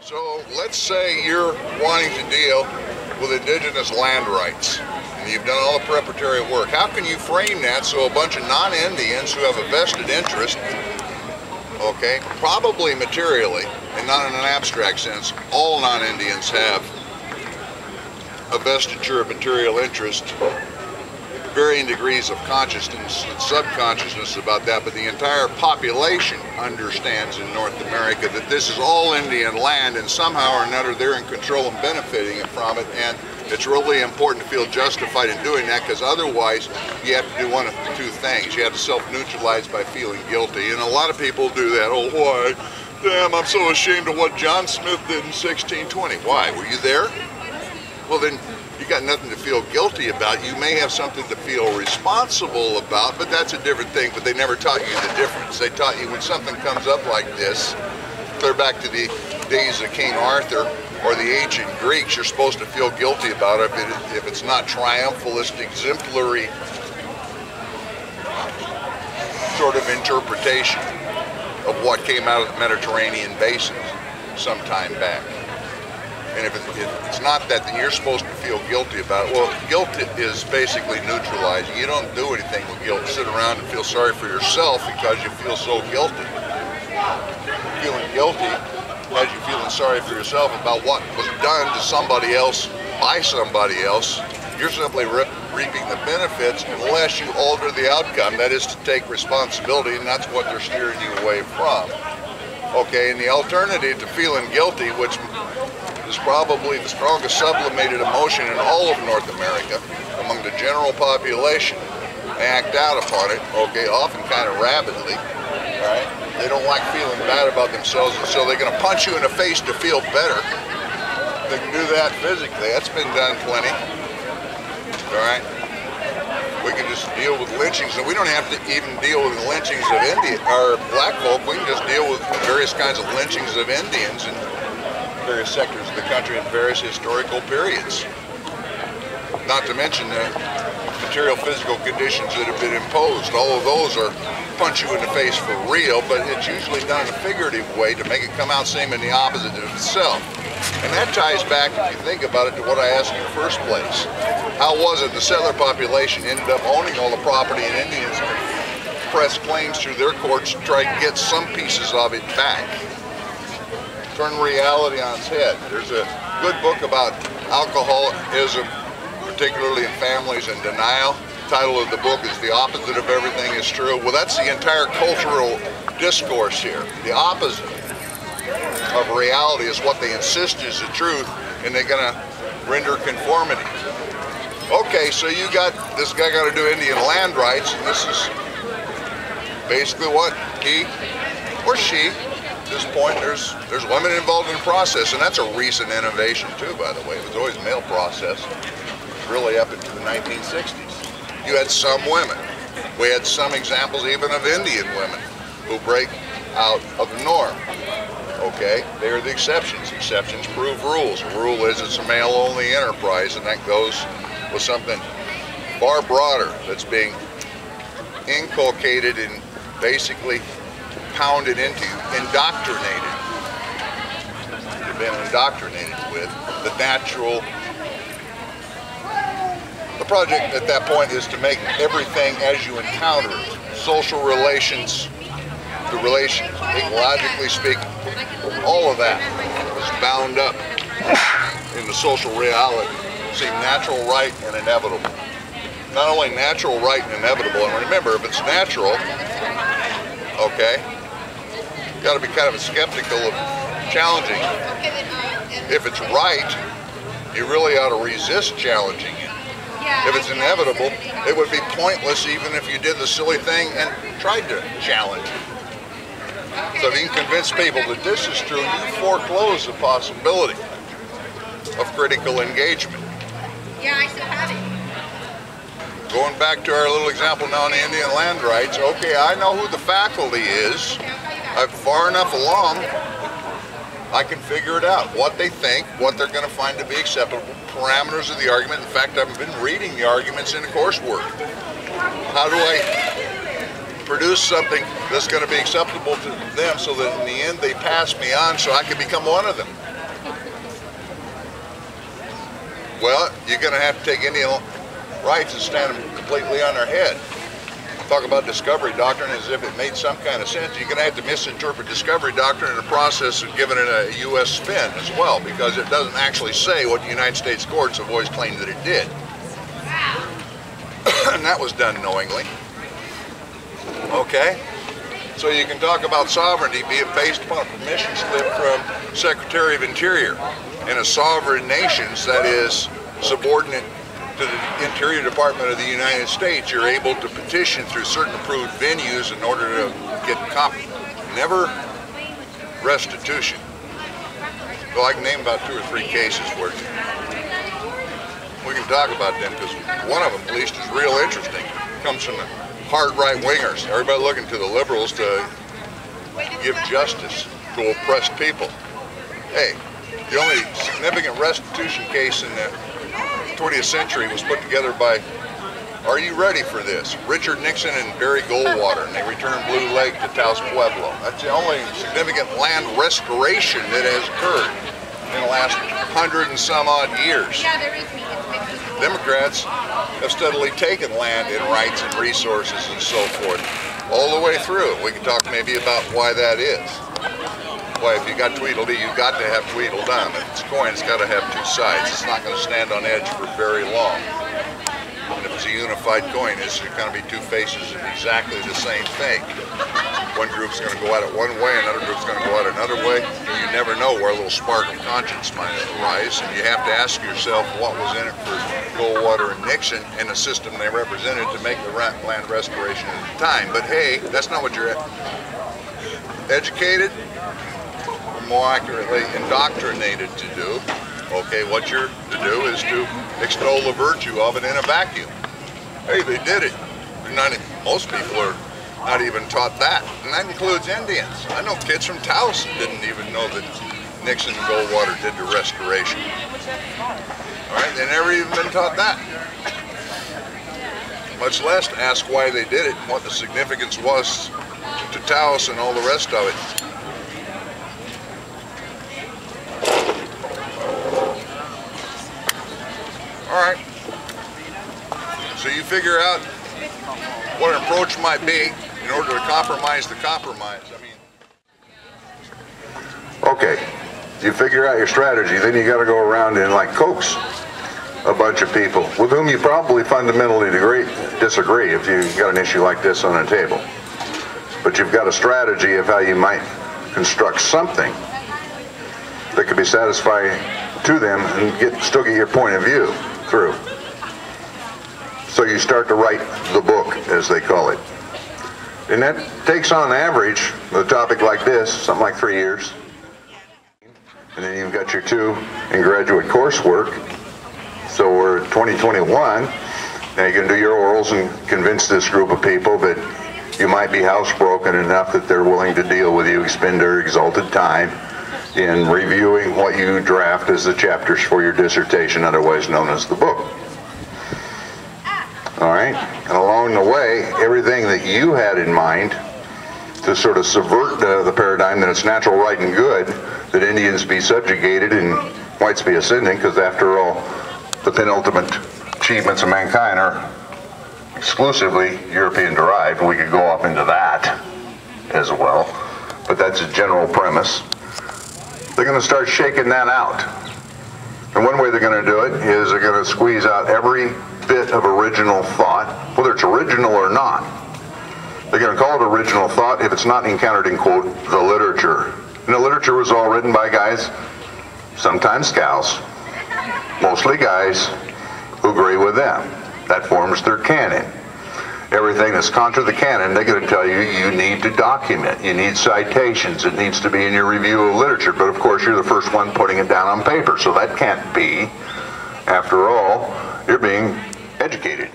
So let's say you're wanting to deal with indigenous land rights, and you've done all the preparatory work. How can you frame that so a bunch of non-Indians who have a vested interest, okay, probably materially and not in an abstract sense, all non-Indians have a vestige of material interest, varying degrees of consciousness and subconsciousness about that, but the entire population understands in North America that this is all Indian land, and somehow or another they're in control and benefiting from it, and it's really important to feel justified in doing that, because otherwise you have to do one of two things. You have to self-neutralize by feeling guilty, and a lot of people do that. Oh, why? Damn, I'm so ashamed of what John Smith did in 1620. Why? Were you there? Well, then you got nothing to feel guilty about. You may have something to feel responsible about, but that's a different thing. But they never taught you the difference. They taught you when something comes up like this, clear back to the days of King Arthur or the ancient Greeks, you're supposed to feel guilty about it if it's not triumphalist, exemplary sort of interpretation of what came out of the Mediterranean basins some time back. And if it's not that, then you're supposed to feel guilty about it. Well, guilt is basically neutralizing. You don't do anything with guilt. Sit around and feel sorry for yourself because you feel so guilty. Feeling guilty has you feeling sorry for yourself about what was done to somebody else by somebody else. You're simply reaping the benefits unless you alter the outcome. That is to take responsibility, and that's what they're steering you away from. Okay, and the alternative to feeling guilty, which is probably the strongest sublimated emotion in all of North America among the general population, act out upon it, okay, often kind of rabidly, right? They don't like feeling bad about themselves, and so they're going to punch you in the face to feel better. They can do that physically. That's been done plenty, all right? We can just deal with lynchings, and we don't have to even deal with lynchings of Indian or black folk. We can just deal with various kinds of lynchings of Indians in various sectors of the country in various historical periods. Not to mention the material physical conditions that have been imposed. All of those are punch you in the face for real, but it's usually done in a figurative way to make it come out seeming the opposite of itself. And that ties back, if you think about it, to what I asked in the first place. How was it the settler population ended up owning all the property, and Indians pressed claims through their courts to try to get some pieces of it back? Turn reality on its head. There's a good book about alcoholism, particularly in families and denial. The title of the book is The Opposite of Everything is True. Well, that's the entire cultural discourse here. The opposite of reality is what they insist is the truth, and they're going to render conformity. Okay, so you got this guy got to do Indian land rights, and this is basically what he or she, at this point, there's women involved in the process, and that's a recent innovation too, by the way. It was always male process, really up into the 1960s. You had some women. We had some examples even of Indian women who break out of the norm. Okay, they are the exceptions. Exceptions prove rules. A rule is it's a male-only enterprise, and that goes with something far broader that's being inculcated and basically pounded into, indoctrinated. You've been indoctrinated with the natural. The project at that point is to make everything as you encounter it. Social relations, the relations, ecologically speaking, all of that was bound up in the social reality. Seemed natural, right, and inevitable. Not only natural, right, and inevitable, and remember, if it's natural, okay, you got to be kind of skeptical of challenging it. If it's right, you really ought to resist challenging it. If it's inevitable, it would be pointless even if you did the silly thing and tried to challenge it. So if you can convince people that this is true, you foreclose the possibility of critical engagement. Yeah, I still have it. Going back to our little example now on the Indian land rights, okay, I know who the faculty is. I'm far enough along, I can figure it out. What they think, what they're going to find to be acceptable, parameters of the argument. In fact, I've been reading the arguments in the coursework. How do I produce something that's going to be acceptable to them so that in the end they pass me on so I can become one of them? Well, you're going to have to take Indian rights and stand them completely on their head. Talk about discovery doctrine as if it made some kind of sense. You're going to have to misinterpret discovery doctrine in the process of giving it a U.S. spin as well, because it doesn't actually say what the United States courts have always claimed that it did. And that was done knowingly. Okay? So you can talk about sovereignty being based upon a permission slip from Secretary of Interior. In a sovereign nation that is subordinate to the Interior Department of the United States, you're able to petition through certain approved venues in order to get never restitution. Well, I can name about 2 or 3 cases where we can talk about them, because one of them, at least, is real interesting. It comes from the hard right-wingers. Everybody looking to the liberals to give justice to oppressed people. Hey, the only significant restitution case in the 20th century was put together by, are you ready for this? Richard Nixon and Barry Goldwater, and they returned Blue Lake to Taos Pueblo. That's the only significant land restoration that has occurred in the last 100 and some odd years. Yeah, there is meat. Democrats have steadily taken land and rights and resources and so forth all the way through. We can talk maybe about why that is. Why, if you got Tweedledee, you've got to have Tweedledum. If it's a coin, it's got to have 2 sides. It's not going to stand on edge for very long. And if it's a unified coin, it's going to be 2 faces of exactly the same thing. One group's going to go at it one way, another group's going to go at it another way. And you never know where a little spark of conscience might arise. And you have to ask yourself what was in it for Goldwater and Nixon and the system they represented to make the land restoration at the time. But hey, that's not what you're educated, or more accurately indoctrinated to do. Okay, what you're to do is to extol the virtue of it in a vacuum. Hey, they did it. Most people are not even taught that, and that includes Indians. I know kids from Taos didn't even know that Nixon and Goldwater did the restoration. All right, they never even been taught that. Much less to ask why they did it and what the significance was to Taos and all the rest of it. All right. So you figure out what an approach might be in order to compromise the compromise. I mean, okay, you figure out your strategy, then you got to go around and like coax a bunch of people with whom you probably fundamentally disagree if you got an issue like this on the table. But you've got a strategy of how you might construct something that could be satisfying to them and still get your point of view through. So you start to write the book, as they call it. And that takes on average, with a topic like this, something like 3 years. And then you've got your 2 in graduate coursework. So we're at 2021. Now you can do your orals and convince this group of people that you might be housebroken enough that they're willing to deal with you, expend their exalted time in reviewing what you draft as the chapters for your dissertation, otherwise known as the book. All right, and along the way, everything that you had in mind to sort of subvert the paradigm that it's natural, right, and good that Indians be subjugated and whites be ascending, because after all, the penultimate achievements of mankind are exclusively European-derived. We could go off into that as well, but that's a general premise. They're going to start shaking that out. And one way they're going to do it is they're going to squeeze out every bit of original thought, whether it's original or not. They're going to call it original thought if it's not encountered in, quote, the literature. And the literature was all written by guys, sometimes gals, mostly guys who agree with them. That forms their canon. Everything that's contra the canon, they're going to tell you, you need to document. You need citations. It needs to be in your review of literature. But of course, you're the first one putting it down on paper, so that can't be. After all, you're being educated.